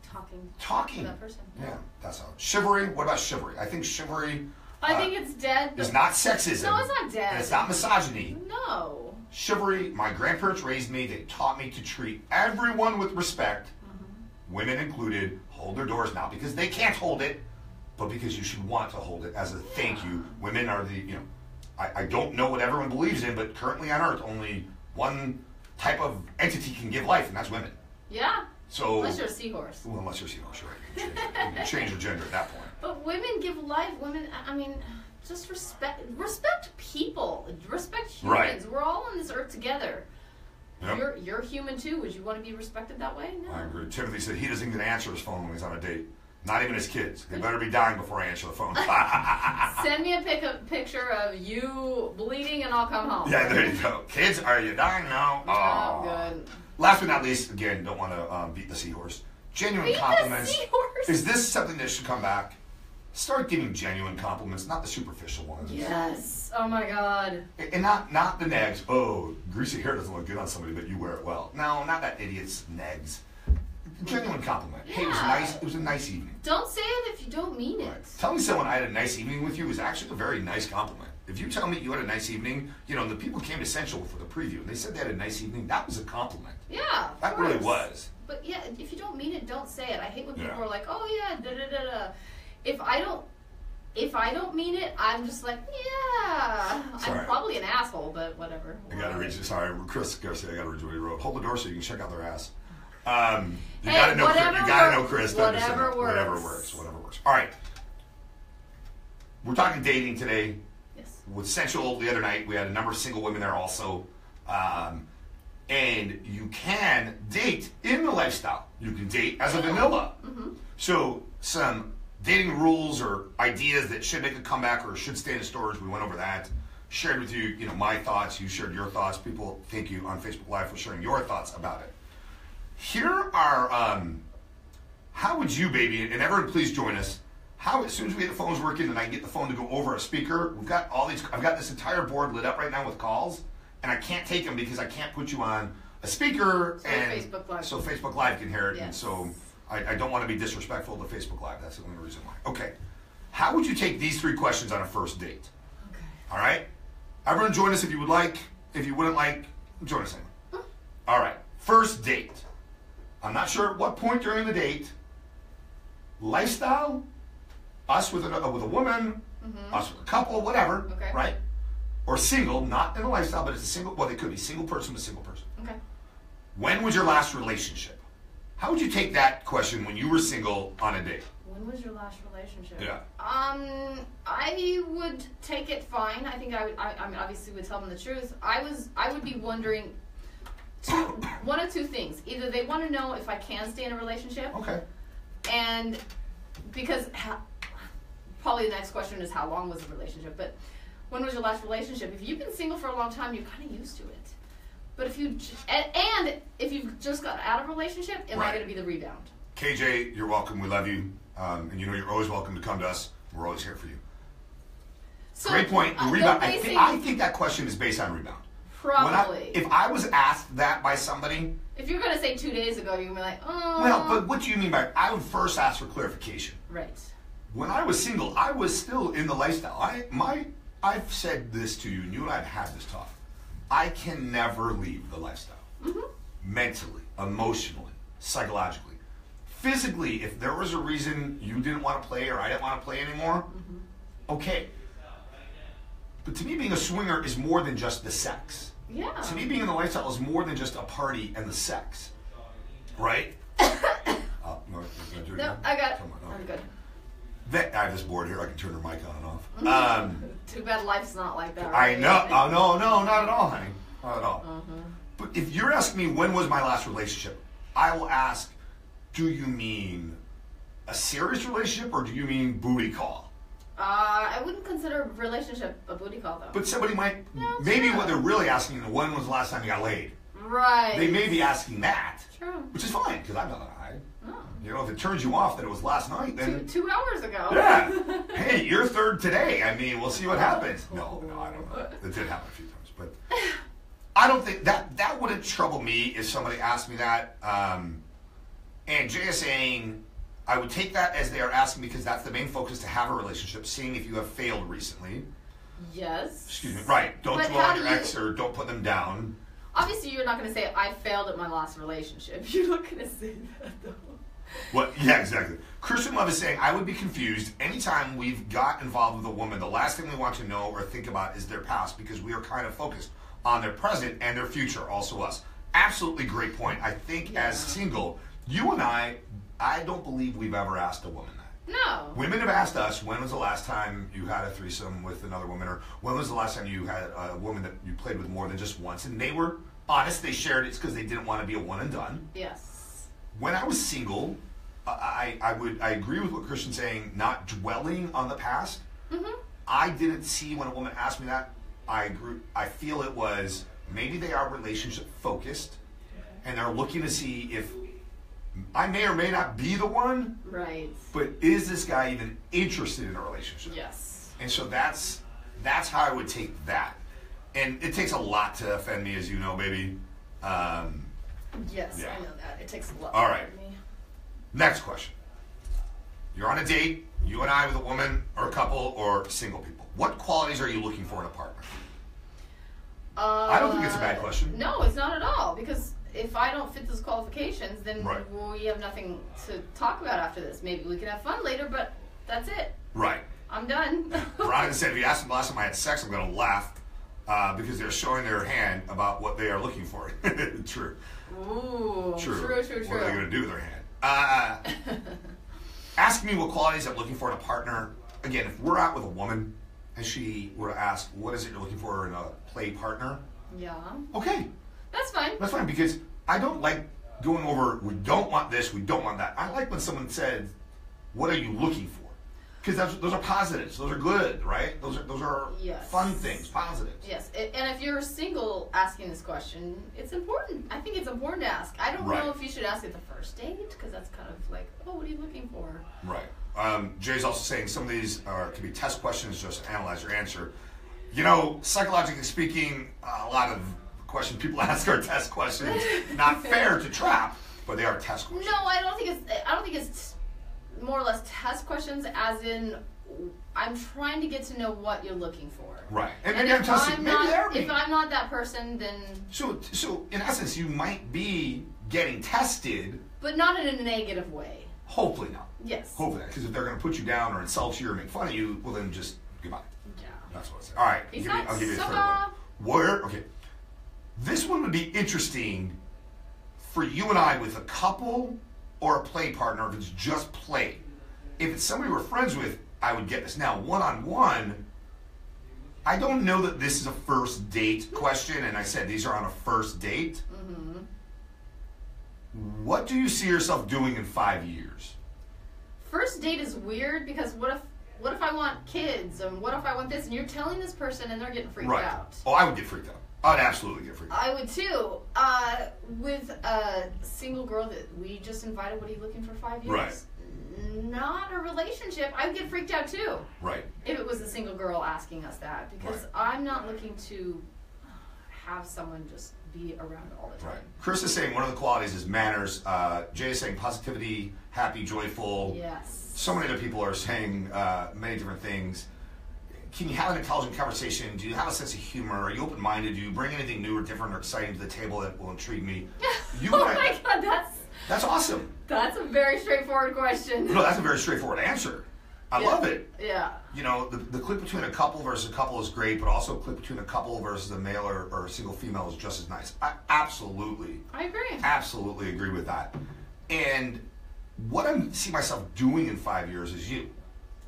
talking. To that person. Yeah, that's how. Chivalry. What about chivalry? I think chivalry I think it's dead. is But not sexism. No, it's not dead. And it's not misogyny. no. Chivalry, my grandparents raised me. They taught me to treat everyone with respect, women included, hold their doors, not because they can't hold it, but because you should want to hold it as a thank you. Women are the, I don't know what everyone believes in, but currently on Earth, only one type of entity can give life, and that's women. Yeah. So, Unless you're a seahorse. well, unless you're, sure, you can change your gender at that point. But women give life. Women, I mean, just respect people. Respect humans. Right. We're all on this earth together. Yep. You're human too. Would you want to be respected that way? No. I agree. Timothy said he doesn't even answer his phone when he's on a date. Not even his kids. They better be dying before I answer the phone. Send me a picture of you bleeding and I'll come home. Yeah, there you go. Kids, are you dying? No. Oh, good. Last but not least, again, don't want to beat the seahorse. Genuine Beat the compliments. seahorse. Is this something that should come back? Start giving genuine compliments, not the superficial ones. Yes. Oh my God. And not the nags. Oh, greasy hair doesn't look good on somebody, but you wear it well. No, not that idiot's nags. Genuine compliment. Hey, it was Yeah. nice. It was a nice evening. Don't say it if you don't mean it. Right. Telling someone I had a nice evening with you is actually a very nice compliment. If you tell me you had a nice evening, the people came to Central for the preview and they said they had a nice evening, that was a compliment. Yeah. of That really course. was. But yeah, if you don't mean it, don't say it. I hate when people Yeah. are like, "Oh yeah, da da da da." If I don't mean it, I'm just like, yeah. Sorry. I'm probably an asshole, but whatever. I gotta read you. Sorry, Chris Garcia. I gotta read you what he wrote. Hold the door so you can check out their ass. You Hey, gotta know. whatever You gotta know works. Chris. to understand Whatever that. works. Whatever works. All right. We're talking dating today. Yes. With Central the other night, we had a number of single women there also. And you can date in the lifestyle. You can date as a vanilla. So some dating rules or ideas that should make a comeback or should stay in storage. We went over that. Shared with you, my thoughts. You shared your thoughts. People thank you on Facebook Live for sharing your thoughts about it. Here are, how would you, baby, and everyone please join us. How, as soon as we get the phones working and I get the phone to go over a speaker, I've got this entire board lit up right now with calls, and I can't take them because I can't put you on a speaker. So Facebook Live. So Facebook Live can hear it, and Yes. so I don't want to be disrespectful to Facebook Live. That's the only reason why. Okay. How would you take these 3 questions on a first date? Okay. All right? Everyone join us if you would like. If you wouldn't like, join us anyway. All right. First date. I'm not sure at what point during the date. Lifestyle, us with a woman, us with a couple, whatever, Okay. right? Or single, not in a lifestyle, but it's a single, well, they could be single person with single person. Okay. When was your last relationship? How would you take that question when you were single on a date? When was your last relationship? Yeah. I would take it fine. I think I mean, obviously would tell them the truth. I would be wondering one of 2 things. Either they want to know if I can stay in a relationship, Okay. and because probably the next question is how long was the relationship, but when was your last relationship? If you've been single for a long time, you're kind of used to it. But if you and if you've just got out of a relationship, am I Right. going to be the rebound? KJ, you're welcome. We love you. And you know you're always welcome to come to us. We're always here for you. So, Great point. they're Rebound. basing- I think that question is based on rebound. Probably. If I was asked that by somebody, If you're gonna say 2 days ago, you're gonna be like, oh. well, but what do you mean by? I would first ask for clarification. Right. When I was single, I was still in the lifestyle. I've said this to you, and you and I have had this talk. I can never leave the lifestyle. Mentally, emotionally, psychologically, physically. If there was a reason you didn't want to play or I didn't want to play anymore, okay. But to me, being a swinger is more than just the sex. Yeah. To me, being in the lifestyle is more than just a party and the sex, right? No, I got it. Come on, I'm good. I have this board here. I can turn the mic on and off. Too bad life's not like that. I Right? know. Oh, no, not at all, honey. Not at all. But if you're asking me when was my last relationship, I will ask, do you mean a serious relationship or do you mean booty call? I wouldn't consider a relationship a booty call though. But somebody might, No, maybe true. what they're really asking, when was the last time you got laid? Right. They may be asking that, True. which is fine, because I've done that. Oh. You know, if it turns you off that it was last night, then 2 hours ago. yeah. Hey, you're third today. I mean, we'll see what happens. No, I don't know. It did happen a few times, but I don't think that wouldn't trouble me if somebody asked me that. And Jay is saying, I would take that as they are asking because that's the main focus to have a relationship, seeing if you have failed recently. Yes. Excuse me. Right. Don't But dwell how on your do you- ex or don't put them down. Obviously, you're not going to say I failed at my last relationship. You're not going to say that though. What? Yeah, exactly. Christian Love is saying, I would be confused anytime we've got involved with a woman. The last thing we want to know or think about is their past because we are kind of focused on their present and their future, also us. Absolutely great point. I think as single, you and I don't believe we've ever asked a woman that. No. Women have asked us, when was the last time you had a threesome with another woman? Or when was the last time you had a woman that you played with more than just once? And they were honest. They shared it because they didn't want to be a one and done. Yes. When I was single, I agree with what Christian's saying, not dwelling on the past. I didn't see when a woman asked me that. I feel it was maybe they are relationship focused and they're looking to see if I may or may not be the one, Right. but is this guy even interested in a relationship? Yes. And so that's how I would take that. And it takes a lot to offend me, as you know, baby. Yes, Yeah. I know that. It takes a lot. All right. for me. Next question. You're on a date, you and I with a woman, or a couple, or single people. What qualities are you looking for in a partner? I don't think it's a bad question. No, it's not at all. Because if I don't fit those qualifications, then Right. we have nothing to talk about after this. Maybe we can have fun later, but that's it. Right. I'm done. Veronica said, if you ask them the last time I had sex, I'm going to laugh because they're showing their hand about what they are looking for. True. Ooh. True. True. What are they going to do with their hand? Ask me what qualities I'm looking for in a partner. Again, if we're out with a woman and she were to ask, what is it you're looking for in a play partner? Yeah. Okay, That's fine. that's fine because I don't like going over, we don't want this, we don't want that. I like when someone said, what are you looking for? Because those are positives. Those are good, right? Those are Yes. fun things, positives. Yes, and if you're single asking this question, it's important. I think it's important to ask. I don't Right. know if you should ask at the first date because that's kind of like, oh, what are you looking for? Right. Jay's also saying some of these can be test questions, just analyze your answer. You know, psychologically speaking, a lot of questions people ask are test questions. Not fair to trap, but they are test questions. No, I don't think it's more or less test questions, as in I'm trying to get to know what you're looking for. Right. And And maybe I'm if testing. I'm Maybe they are not, being. if I'm not that person, then So in essence, you might be getting tested. but not in a negative way. Hopefully not. Yes. Hopefully not. Because if they're going to put you down or insult you or make fun of you, well then just goodbye. Yeah. That's what I say. All right. Peace I'll give you a out, third sucker. one. Where? Okay. This one would be interesting for you and I with a couple or a play partner if it's just play. If it's somebody we're friends with, I would get this. Now, one-on-one, I don't know that this is a first date question, and I said these are on a first date. Mm-hmm. What do you see yourself doing in 5 years? First date is weird because what if I want kids and what if I want this and you're telling this person and they're getting freaked out. Oh, I would get freaked out. I'd absolutely get freaked out. I would too. With a single girl that we just invited, what are you looking for 5 years? Right. Not a relationship. I would get freaked out too. Right. If it was a single girl asking us that, because Right. I'm not looking to have someone just be around all the time. Right. Chris is saying one of the qualities is manners. Jay is saying positivity, happy, joyful. Yes. So many other people are saying many different things. Can you have an intelligent conversation? Do you have a sense of humor? Are you open-minded? Do you bring anything new or different or exciting to the table that will intrigue me? Oh my God, That's awesome. that's a very straightforward question. No, that's a very straightforward answer. I Yeah. love it. Yeah. You know, the click between a couple versus a couple is great, but also a click between a couple versus a male or a single female is just as nice. I absolutely agree with that. And what I see myself doing in 5 years is you.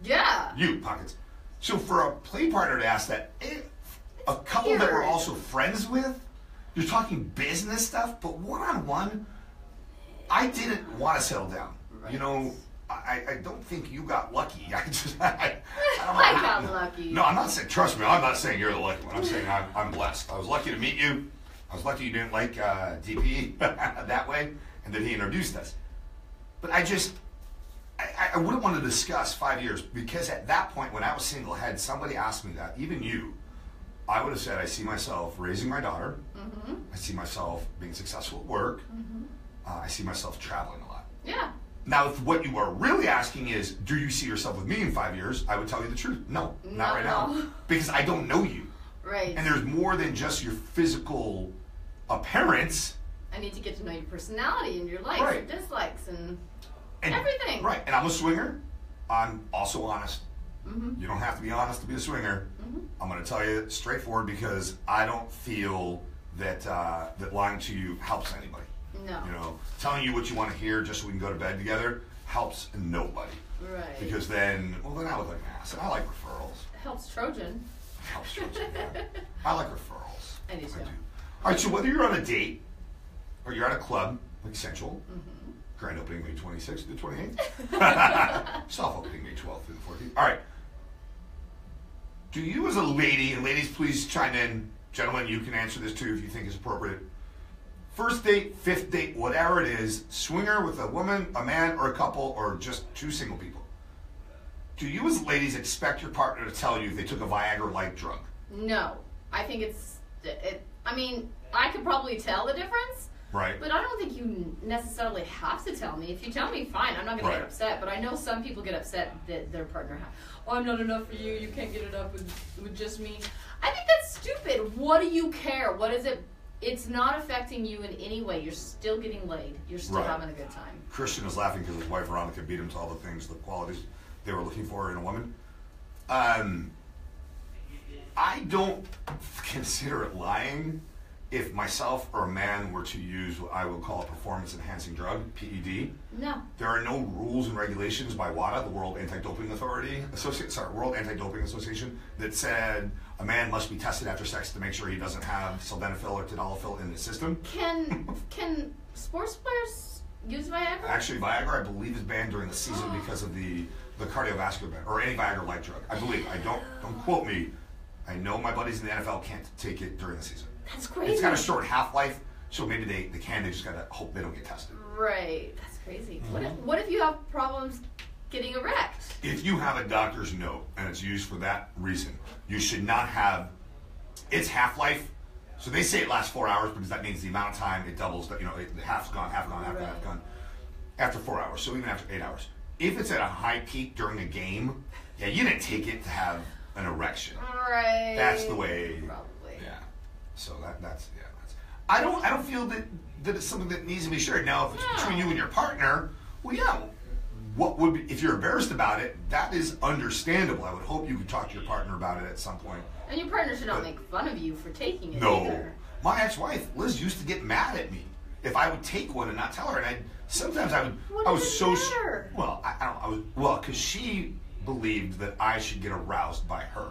Yeah. You, Pockets. So for a play partner to ask that, a couple that we're weird. also friends with, you're talking business stuff, but one-on-one, I didn't want to settle down. Right. You know, I don't think you got lucky. I don't know I how- got lucky. No, I'm not saying, trust me, I'm not saying you're the lucky one. I'm saying I'm blessed. I was lucky to meet you. I was lucky you didn't like DP that way, and that he introduced us. But I wouldn't want to discuss 5 years, because at that point when I was single, had somebody asked me that, even you, I would have said I see myself raising my daughter. Mm-hmm. I see myself being successful at work. I see myself traveling a lot. Yeah. Now, if what you are really asking is, do you see yourself with me in 5 years? I would tell you the truth. No, not right now. No. Because I don't know you. Right. And there's more than just your physical appearance. I need to get to know your personality and your likes Right. and dislikes and And, everything. Right. And I'm a swinger. I'm also honest. Mm-hmm. You don't have to be honest to be a swinger. Mm-hmm. I'm going to tell you straightforward, because I don't feel that that lying to you helps anybody. No. You know, telling you what you want to hear just so we can go to bed together helps nobody. Right. Because then I look like an ass, and I like referrals. It helps Trojan. It helps Trojan, yeah. I like referrals. I do too. All right, so whether you're on a date or you're at a club like Central, Mm-hmm. grand opening May 26th to the 28th, soft opening May 12th to the 14th. All right. Do you as a lady, and ladies please chime in, gentlemen, you can answer this too if you think it's appropriate. First date, fifth date, whatever it is, swinger with a woman, a man, or a couple, or just two single people. Do you as ladies expect your partner to tell you if they took a Viagra-like drug? No. I think I mean, I could probably tell the difference, Right. but I don't think you necessarily have to tell me. If you tell me, fine, I'm not going to Right. get upset, but I know some people get upset that their partner I'm not enough for you, you can't get it up with just me. I think that's stupid. What do you care? What is it? It's not affecting you in any way. You're still getting laid. You're still Right. having a good time. Christian is laughing because his wife Veronica beat him to all the things, the qualities they were looking for in a woman. I don't consider it lying if myself or a man were to use what I would call a performance-enhancing drug, PED. No. There are no rules and regulations by WADA, the World Anti-Doping World Anti-Doping Association, that said a man must be tested after sex to make sure he doesn't have sildenafil or tadalafil in his system. Can sports players use Viagra? Actually, Viagra, I believe, is banned during the season because of the cardiovascular ban, or any Viagra-like drug. I believe. Don't quote me. I know my buddies in the NFL can't take it during the season. That's crazy. It's got a short half-life, so maybe they can. They just gotta hope they don't get tested. Right. That's crazy. Mm-hmm. What if you have problems getting erect? If you have a doctor's note and it's used for that reason, you should not have its half-life. So they say it lasts 4 hours because that means the amount of time it doubles. Half's gone, half gone, half gone, half gone. After 4 hours, so even after 8 hours. If it's at a high peak during a game, yeah, you didn't take it to have an erection. Right. That's the way. Probably. Yeah. So that's. I don't feel that it's something that needs to be shared. Now, if it's between you and your partner, well, yeah. What would be, if you're embarrassed about it? That is understandable. I would hope you could talk to your partner about it at some point. And your partner should not make fun of you for taking it No. either. My ex-wife Liz used to get mad at me if I would take one and not tell her, and sometimes I would. What I does was it so matter? well. I was because she believed that I should get aroused by her,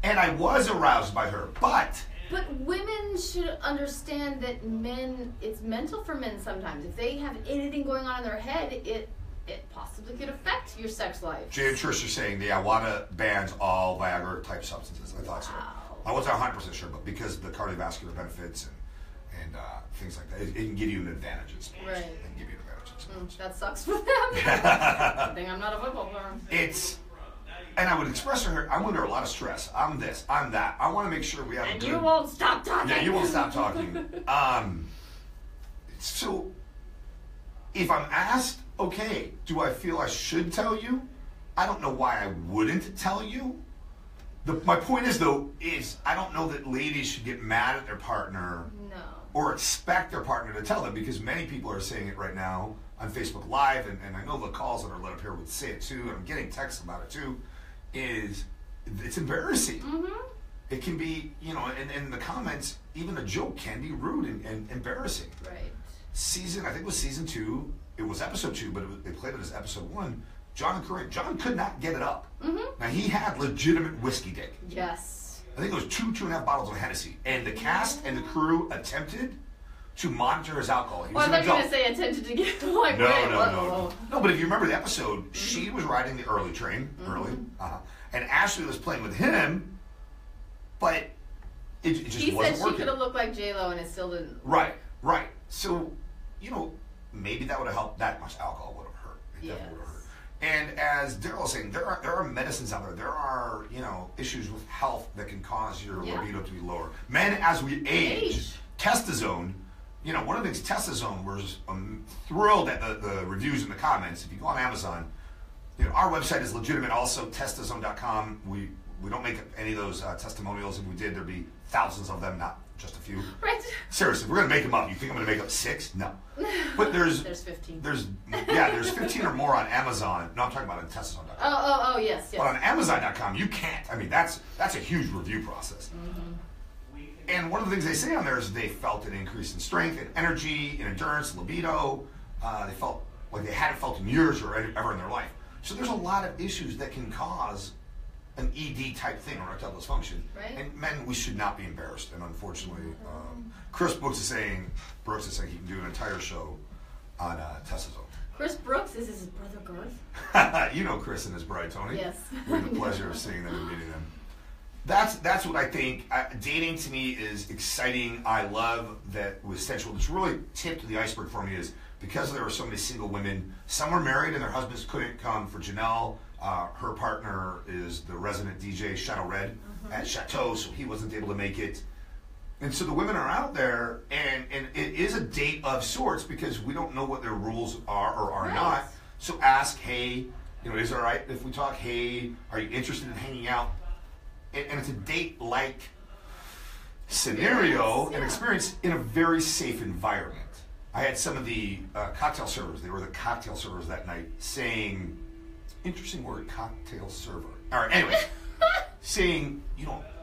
and I was aroused by her, but. But women should understand that it's mental for men sometimes. If they have anything going on in their head, it possibly could affect your sex life. Jay and Trish are saying the WADA bans all Viagra type substances. I thought so. Wow. I wasn't 100% sure, but because of the cardiovascular benefits and things like that, it can give you an advantage in sports. Right. It can give you an advantage in sports. That sucks for them. I think I'm not a football player. And I would express to her, I'm under a lot of stress. I'm this, I'm that. I want to make sure we have a And good... you won't stop talking. Yeah, you won't stop talking. So, if I'm asked, okay, do I feel I should tell you? I don't know why I wouldn't tell you. My point is, though, I don't know that ladies should get mad at their partner No. or expect their partner to tell them, because many people are saying it right now on Facebook Live, and I know the calls that are let up here would say it too, and I'm getting texts about it too, it's embarrassing. Mm-hmm. It can be, and in the comments, even a joke can be rude and embarrassing. Right. I think it was season 2, it was episode 2, but they played it as episode 1. John and Corinne, John could not get it up. Mm-hmm. Now, he had legitimate whiskey dick. Yes. I think it was 2.5 bottles of Hennessy. And the cast and the crew attempted to monitor his alcohol. He was Well, I an thought you were adult. going to say attempted to get like, No, wait, no, whoa, no, whoa. no. No, but if you remember the episode, she was riding the early train, and Ashley was playing with him, but it just He wasn't said she working. could have looked like J-Lo and it still didn't. Right. So, maybe that would have helped. That much alcohol would have hurt. It definitely would have hurt. And as Daryl was saying, there are medicines out there. There are, issues with health that can cause your libido to be lower. Men, as we age. Testazone, one of the things, Testazone, was thrilled at the reviews in the comments. If you go on Amazon, our website is legitimate also, testazone.com. We don't make any of those testimonials. If we did, there'd be thousands of them, not just a few. Right. Seriously, we're going to make them up. You think I'm going to make up 6? No. But there's 15. There's 15 or more on Amazon. No, I'm talking about on Testazone.com. Oh, yes. But on Amazon.com, you can't. I mean, that's a huge review process. Mm-hmm. And one of the things they say on there is they felt an increase in strength and energy and endurance, libido. They felt like they hadn't felt in years or ever in their life. So there's a lot of issues that can cause an ED type thing, erectile dysfunction. Right. And men, we should not be embarrassed. And unfortunately, Chris Brooks is saying he can do an entire show on Testazone. Chris Brooks is his brother Garth. You know Chris and his bride Tony. Yes. We had the pleasure of seeing them and meeting them. That's what I think. Dating to me is exciting. I love that with sensual. It's really tip to the iceberg for me is because there were so many single women. Some were married and their husbands couldn't come. For Janelle, her partner is the resident DJ Shadow Red at Chateau, so he wasn't able to make it. And so the women are out there, and it is a date of sorts because we don't know what their rules are or are not. So ask, hey, is it all right if we talk? Hey, are you interested in hanging out? And it's a date-like scenario and experience in a very safe environment. I had some of the cocktail servers, they were the cocktail servers that night, saying, interesting word, cocktail server. All right, anyway, saying,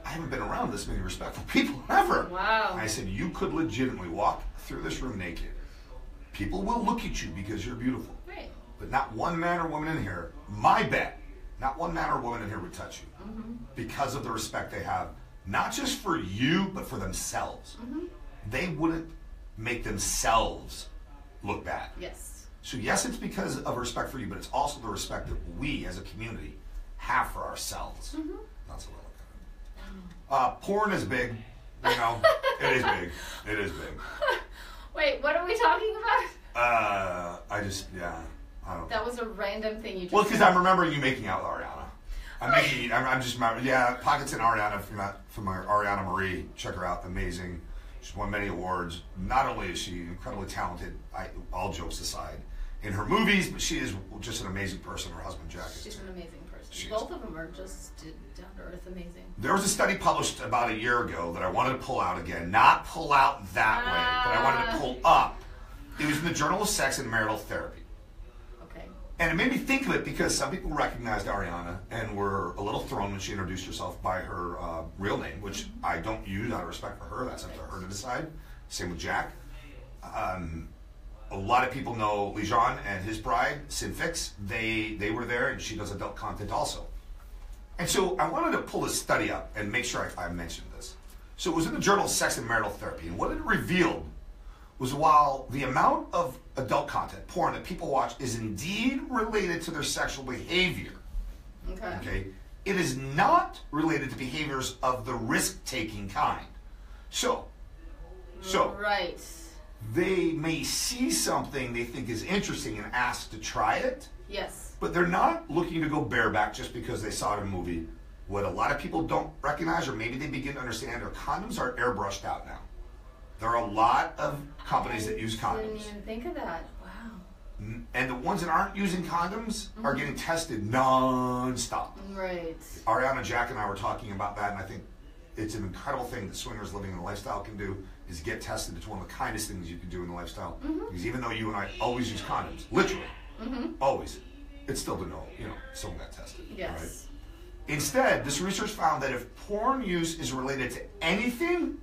I haven't been around this many respectful people ever. Wow. And I said, you could legitimately walk through this room naked. People will look at you because you're beautiful. Right. But not one man or woman in here, my bet, not one man or woman in here would touch you because of the respect they have, not just for you, but for themselves. They wouldn't make themselves look bad. Yes. So yes, it's because of respect for you, but it's also the respect that we as a community have for ourselves. That's what I look at it. Porn is big. It is big. It is big. Wait, what are we talking about? I don't know. That was a random thing you just Well, because said. I'm remembering you making out with Ariana. I'm just remembering, Pockets and Ariana, if you're not familiar, Ariana Marie, check her out, amazing. She's won many awards. Not only is she incredibly talented, all jokes aside, in her movies, but she is just an amazing person. Her husband, Jack, is She's too. an amazing person. She is. Both of them are just down to earth amazing. There was a study published about a year ago that I wanted to pull out again. Not pull out that way, but I wanted to pull up. It was in the Journal of Sex and Marital Therapy. Okay. And it made me think of it because some people recognized Ariana and were a little thrown when she introduced herself by her real name, which I don't use out of respect for her. That's up to her to decide. Same with Jack. A lot of people know Lijon and his bride, Synfix. They were there, and she does adult content also. And so I wanted to pull this study up and make sure I mentioned this. So it was in the Journal of Sex and Marital Therapy, and what it revealed was while the amount of adult content, porn, that people watch is indeed related to their sexual behavior, Okay. okay, it is not related to behaviors of the risk-taking kind. So Right. they may see something they think is interesting and ask to try it, Yes. but they're not looking to go bareback just because they saw it in a movie. What a lot of people don't recognize, or maybe they begin to understand, are condoms are airbrushed out now. There are a lot of companies that use I didn't condoms. even think of that. Wow. And the ones that aren't using condoms are getting tested non-stop. Right. Ariana, Jack, and I were talking about that, and I think it's an incredible thing that swingers living in the lifestyle can do, is get tested. It's one of the kindest things you can do in the lifestyle. Because even though you and I always use condoms, literally, always, it's still to know, someone got tested. Yes. Right? Instead, this research found that if porn use is related to anything,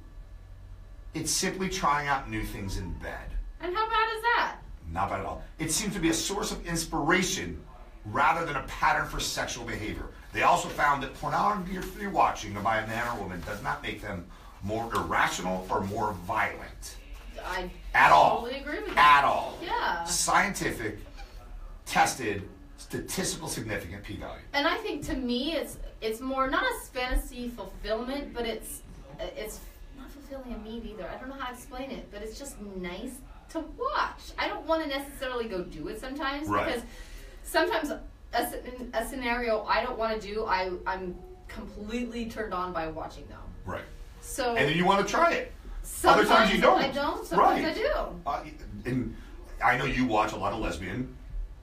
it's simply trying out new things in bed. And how bad is that? Not bad at all. It seems to be a source of inspiration rather than a pattern for sexual behavior. They also found that pornography watching by a man or woman does not make them more irrational or more violent. I At all. totally agree with that. At all. Yeah. Scientific, tested, statistical significant p-value. And I think to me, it's more not a fantasy fulfillment, but it's not fulfilling a need either. I don't know how to explain it, but it's just nice to watch. I don't want to necessarily go do it sometimes Right. because sometimes a scenario I don't want to do, I'm completely turned on by watching them. Right. So And then you want to try it. sometimes Other times you don't. I don't. Sometimes Right. I do. And I know you watch a lot of lesbian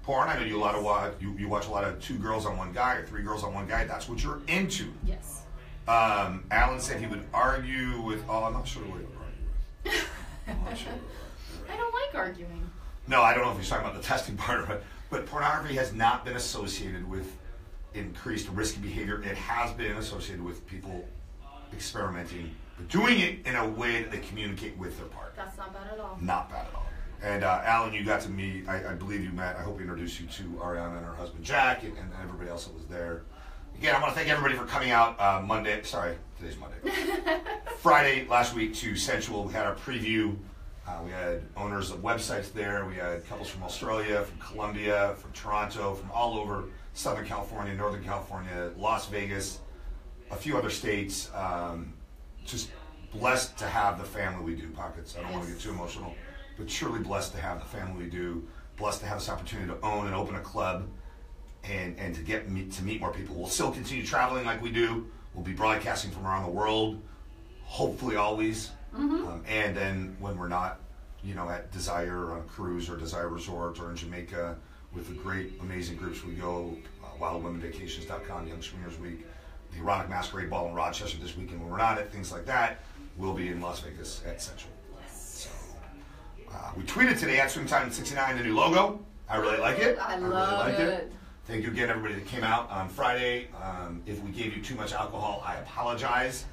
porn. I know you watch a lot of 2 girls on 1 guy or 3 girls on 1 guy. That's what you're into. Yes. Alan said he would argue with. Oh, I'm not sure what he would argue with. I'm not sure. I don't like arguing. No, I don't know if he's talking about the testing part of it. But pornography has not been associated with increased risky behavior. It has been associated with people experimenting, but doing it in a way that they communicate with their partner. That's not bad at all. Not bad at all. And Alan, you got to meet, I believe you met, I hope we introduced you to Ariana and her husband Jack and everybody else that was there. Again, I want to thank everybody for coming out today's Monday. Friday last week to Sensual. We had our preview. We had owners of websites there. We had couples from Australia, from Colombia, from Toronto, from all over Southern California, Northern California, Las Vegas, a few other states. Just blessed to have the family we do, Pockets. I don't want to get too emotional, but truly blessed to have the family we do. Blessed to have this opportunity to own and open a club and to get to meet more people. We'll still continue traveling like we do. We'll be broadcasting from around the world, hopefully always. And then when we're not, at Desire on a cruise or Desire Resort or in Jamaica with the great, amazing groups we go, wildwomenvacations.com, Young Swingers Week, the Erotic Masquerade Ball in Rochester this weekend. When we're not at things like that, we'll be in Las Vegas at Central. So, we tweeted today at SwingTime69 the new logo. I really like it. I really love liked it. Thank you again, everybody that came out on Friday. If we gave you too much alcohol, I apologize.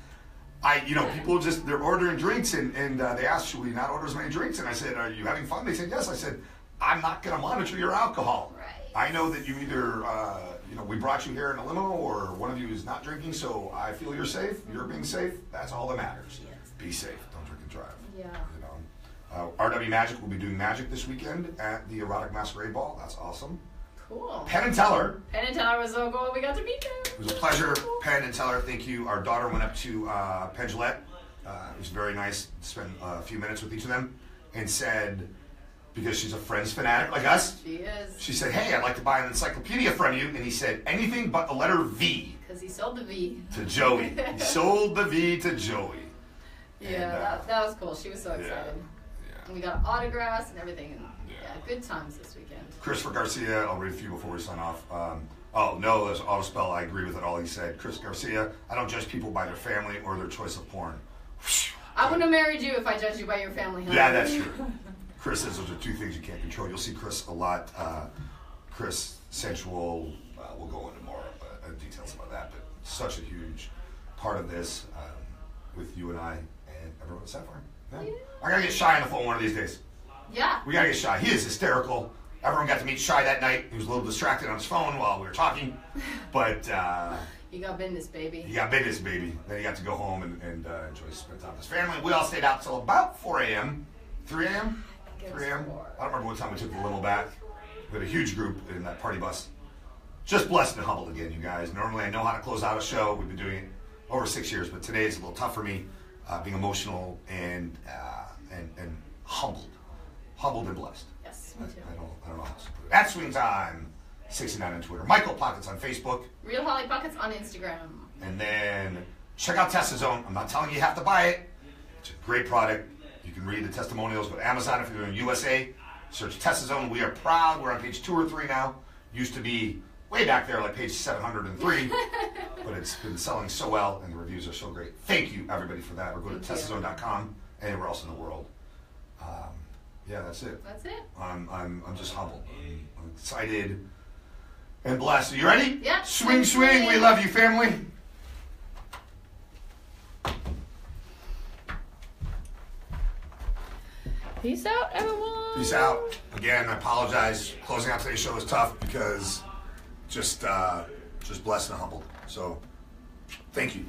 People they're ordering drinks and they asked, should we not order as many drinks? And I said, are you having fun? They said, yes. I said, I'm not going to monitor your alcohol. Right. I know that you either, we brought you here in a limo or one of you is not drinking, so I feel you're safe. You're being safe. That's all that matters. Yes. Be safe. Don't drink and drive. Yeah. RW Magic will be doing magic this weekend at the Erotic Masquerade Ball. That's awesome. Cool. Penn and Teller. Penn and Teller was so cool. We got to meet them. It was a pleasure, Penn and Teller. Thank you. Our daughter went up to Penn Jillette. It was very nice to spend a few minutes with each of them and said, because she's a Friends fanatic like us, She is. she said, hey, I'd like to buy an encyclopedia from you. And he said, anything but the letter V Because he sold the V. to Joey. He sold the V to Joey. Yeah, And, that was cool. She was so excited. Yeah. And we got autographs and everything. And good times this weekend. Christopher Garcia, I'll read a few before we sign off. No, there's autospell. I agree with it all he said. Chris Garcia, I don't judge people by their family or their choice of porn. I wouldn't have married you if I judged you by your family. Huh? Yeah, that's true. Chris says those are 2 things you can't control. You'll see Chris a lot. Chris, Sensual, we'll go into more details about that, but such a huge part of this with you and I and everyone at Sapphire. Yeah. I gotta get Shy on the phone one of these days. Yeah. We gotta get Shy. He is hysterical. Everyone got to meet Shy that night. He was a little distracted on his phone while we were talking, but You got business, baby. he got business, baby. Then he got to go home and enjoy spend time with his family. We all stayed out till about 4 a.m. 3 a.m. 3 a.m. I don't remember what time we took the limo back. We had a huge group in that party bus. just blessed and humbled again, you guys. Normally I know how to close out a show. We've been doing it over 6 years, but today is a little tough for me, being emotional and humbled and blessed. Yes, me too. I don't know how else to put it. At Swing Time 69 on Twitter. Michael Pockets on Facebook. Real Holly Pockets on Instagram. And then check out Testazone. I'm not telling you you have to buy it. It's a great product. You can read the testimonials. Go to Amazon if you're in USA. Search Testazone. We are proud. We're on page 2 or 3 now. Used to be way back there, like page 703. But it's been selling so well, and the reviews are so great. Thank you, everybody, for that. Or go to Testazone.com, anywhere else in the world. Yeah, that's it. That's it. I'm just humbled. I'm excited and blessed. Are you ready? Yep. Swing, swing. We love you, family. Peace out, everyone. Peace out. Again, I apologize. Closing out today's show was tough because just blessed and humbled. So, thank you.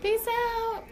Peace out.